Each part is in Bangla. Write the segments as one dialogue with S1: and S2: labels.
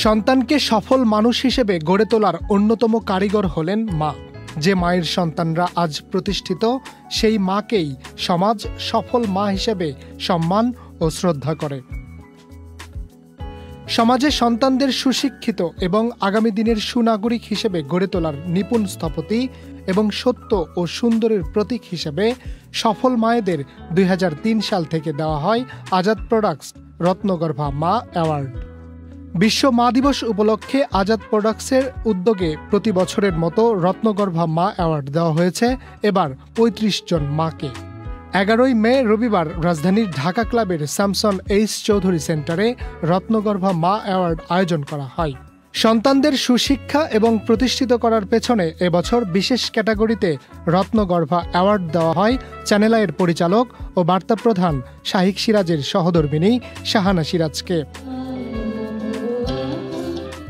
S1: সন্তানকে সফল মানুষ হিসেবে গড়ে তোলার অন্যতম কারিগর হলেন মা। যে মায়ের সন্তানরা আজ প্রতিষ্ঠিত, সেই মাকেই সমাজ সফল মা হিসেবে সম্মান ও শ্রদ্ধা করে। সমাজে সন্তানদের সুশিক্ষিত এবং আগামী দিনের সুনাগরিক হিসেবে গড়ে তোলার নিপুণ স্থপতি এবং সত্য ও সুন্দরের প্রতীক হিসেবে সফল মায়েদের 2003 সাল থেকে দেওয়া হয় আজাদ প্রোডাক্টস রত্নগর্ভা মা অ্যাওয়ার্ড। বিশ্ব মা দিবস উপলক্ষে আজাদ প্রোডাক্টসের উদ্যোগে প্রতি বছরের মতো রত্নগর্ভা মা অ্যাওয়ার্ড দেওয়া হয়েছে এবার ৩৫ জন মাকে। 11 মে রবিবার রাজধানীর ঢাকা ক্লাবের স্যামসন এইচ চৌধুরী সেন্টারে রত্নগর্ভা মা অ্যাওয়ার্ড আয়োজন করা হয়। সন্তানদের সুশিক্ষা এবং প্রতিষ্ঠিত করার পেছনে এবছর বিশেষ ক্যাটাগরিতে রত্নগর্ভা অ্যাওয়ার্ড দেওয়া হয় চ্যানেল আইয়ের পরিচালক ও বার্তা প্রধান শাহিক সিরাজের সহধর্মিণী শাহানা সিরাজকে।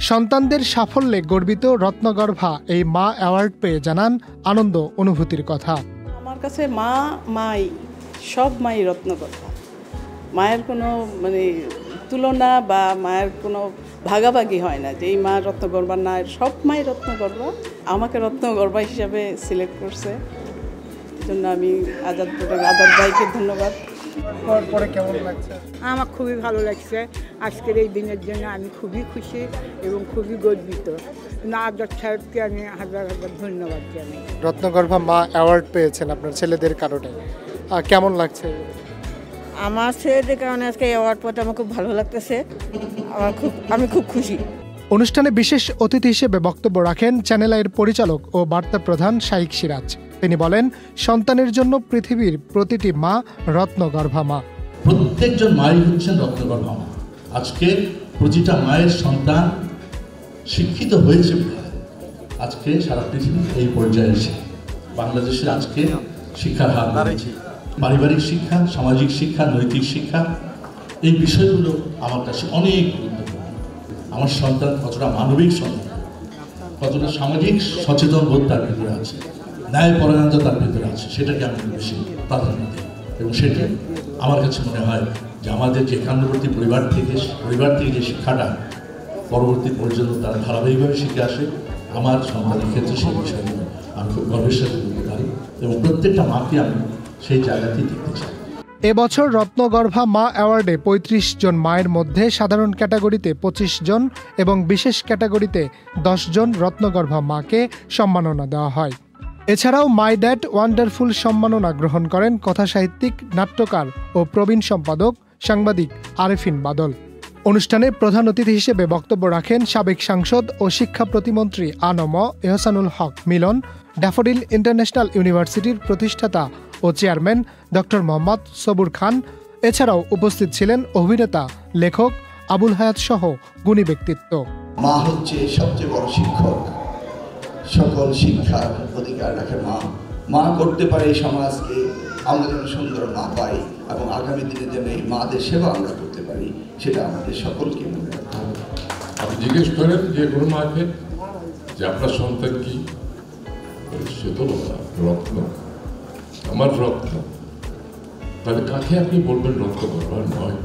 S1: সন্তানদের সাফল্যে গর্বিত রত্নগর্ভা এই মা অ্যাওয়ার্ড পেয়ে জানান আনন্দ অনুভূতির কথা।
S2: আমার কাছে মাই সব মাই রত্নগর্ভা। মায়ের কোনো তুলনা বা মায়ের কোনো ভাগাভাগি হয় না যে এই মা রত্নগর্ভা না, সব মাই রত্নগর্ভা। আমাকে রত্নগর্ভা হিসাবে সিলেক্ট করছে, এই জন্য আমি আজাদ ভাইকে ধন্যবাদ।
S1: পরে কেমন লাগছে?
S3: আমার খুবই ভালো লাগছে। আজকের এই দিনের জন্য আমি খুবই খুশি এবং খুবই গর্বিত। আজাদ সাহেবকে আমি হাজার হাজার ধন্যবাদ জানাই।
S1: রত্নগর্ভা মা অ্যাওয়ার্ড পেয়েছেন আপনার ছেলেদের কারণে, কেমন লাগছে?
S4: আমার ছেলেদের কারণে আজকে অ্যাওয়ার্ড পেতে আমার খুব ভালো লাগতেছে। আমি খুব খুশি।
S1: অনুষ্ঠানে বিশেষ অতিথি হিসেবে বক্তব্য রাখেন চ্যানেল আইয়ের পরিচালক ও বার্তা প্রধান শাহিক সিরাজ। তিনি বলেন, সন্তানের জন্য পৃথিবীর প্রতিটি মা রত্নগর্ভা মা।
S5: প্রত্যেকজন মাই হচ্ছেন রত্নগর্ভা মা। আজকে প্রতিটা মায়ের সন্তান শিক্ষিত হয়েছে, আজকে সারা পৃথিবী এই পর্যায়ে এসে বাংলাদেশে আজকে শিক্ষার হার বাড়ছে। পারিবারিক শিক্ষা, সামাজিক শিক্ষা, নৈতিক শিক্ষা, এই বিষয়গুলো আমার কাছে অনেক গুরুত্বপূর্ণ। আমার সন্তান কতটা মানবিক সন্তান, কতটা সামাজিক সচেতন বোধ তার ভিতরে আছে, ন্যায়পরায়ণতা তার ভিতরে আছে, সেটাকে আমি বেশি প্রাধান্য দিই। এবং সেটা আমার কাছে মনে হয় যে আমাদের যে একান্নবর্তী পরিবার থেকে যে শিক্ষাটা পরবর্তী পর্যন্ত তারা ধারাবাহিকভাবে শিখে আসে, আমার সন্তানের ক্ষেত্রে সেই বিষয়গুলো আমি খুব গর্বের সাথে বলতে পারি এবং প্রত্যেকটা মাকে আমি সেই জায়গাতেই দেখতে চাই।
S1: এবছর রত্নগর্ভা মা অ্যাওয়ার্ডে ৩৫ জন মায়ের মধ্যে সাধারণ ক্যাটাগরিতে ২৫ জন এবং বিশেষ ক্যাটাগরিতে ১০ জন রত্নগর্ভা মাকে সম্মাননা দেওয়া হয়। এছাড়াও মাই ড্যাড ওয়ান্ডারফুল সম্মাননা গ্রহণ করেন কথাসাহিত্যিক, নাট্যকার ও প্রবীণ সম্পাদক সাংবাদিক আরেফিন বাদল। অনুষ্ঠানে প্রধান অতিথি হিসেবে বক্তব্য রাখেন সাবেক সাংসদ ও শিক্ষা প্রতিমন্ত্রী আনম এহসানুল হক মিলন, ড্যাফোডিল ইন্টারন্যাশনাল ইউনিভার্সিটির প্রতিষ্ঠাতা ও চেয়ারম্যান ডক্টর মোহাম্মদ সবুর খান। এছাড়াও উপস্থিত ছিলেন অভিনেতা, লেখক আবুল হায়াত সহ গুণী ব্যক্তিত্ব।
S6: মা হচ্ছে সবচেয়ে বড় শিক্ষক। সকল শিক্ষার অধিকার রাখে মা। মা করতে পারে এই সমাজকে আমরা যেন সুন্দর মা পাই এবং আগামী দিনে যেন এই মাদের সেবা আমরা করতে পারি, সেটা আমাদের সকলকে মনে রাখতে হবে।
S7: আপনি জিজ্ঞেস করেন যে কোনো মাকে যে আপনার সন্তান কি, সে তো রত্ন, আমার রত্ন। তাহলে কাকে আপনি বলবেন রত্নগর্ভা নয়?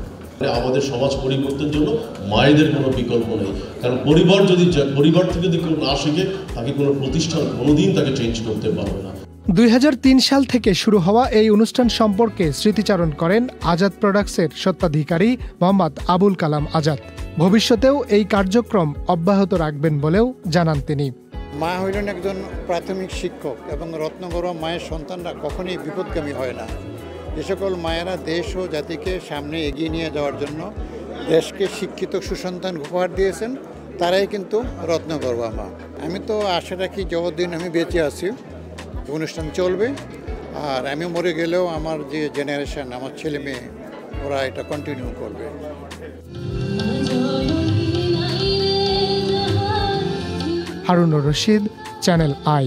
S8: আমাদের সমাজ পরিবর্তনের জন্য মায়েদের কোনো বিকল্প নেই, কারণ পরিবার থেকে যদি কেউ না শিখে তাকে কোনো প্রতিষ্ঠান কোনোদিন তাকে চেঞ্জ করতে পারবে না।
S1: 2003 সাল থেকে শুরু হওয়া এই অনুষ্ঠান সম্পর্কে স্মৃতিচারণ করেন আজাদ প্রোডাক্টসের স্বত্বাধিকারী মোহাম্মদ আবুল কালাম আজাদ। ভবিষ্যতেও এই কার্যক্রম অব্যাহত রাখবেন বলেও জানান তিনি।
S9: মা হইলেন একজন প্রাথমিক শিক্ষক এবং রত্নগর্ভা মায়ের সন্তানরা কখনোই বিপদগামী হয় না। যে সকল মায়েরা দেশ ও জাতিকে সামনে এগিয়ে নিয়ে যাওয়ার জন্য দেশকে শিক্ষিত সুসন্তান উপহার দিয়েছেন, তারাই কিন্তু রত্নগর্ভা মা। আমি তো আশা রাখি যতদিন আমি বেঁচে আছি অনুষ্ঠান চলবে, আর আমি মরে গেলেও আমার যে জেনারেশন, আমার ছেলে মেয়ে, ওরা এটা কন্টিনিউ করবে।
S1: Harunur Rashid, channel I.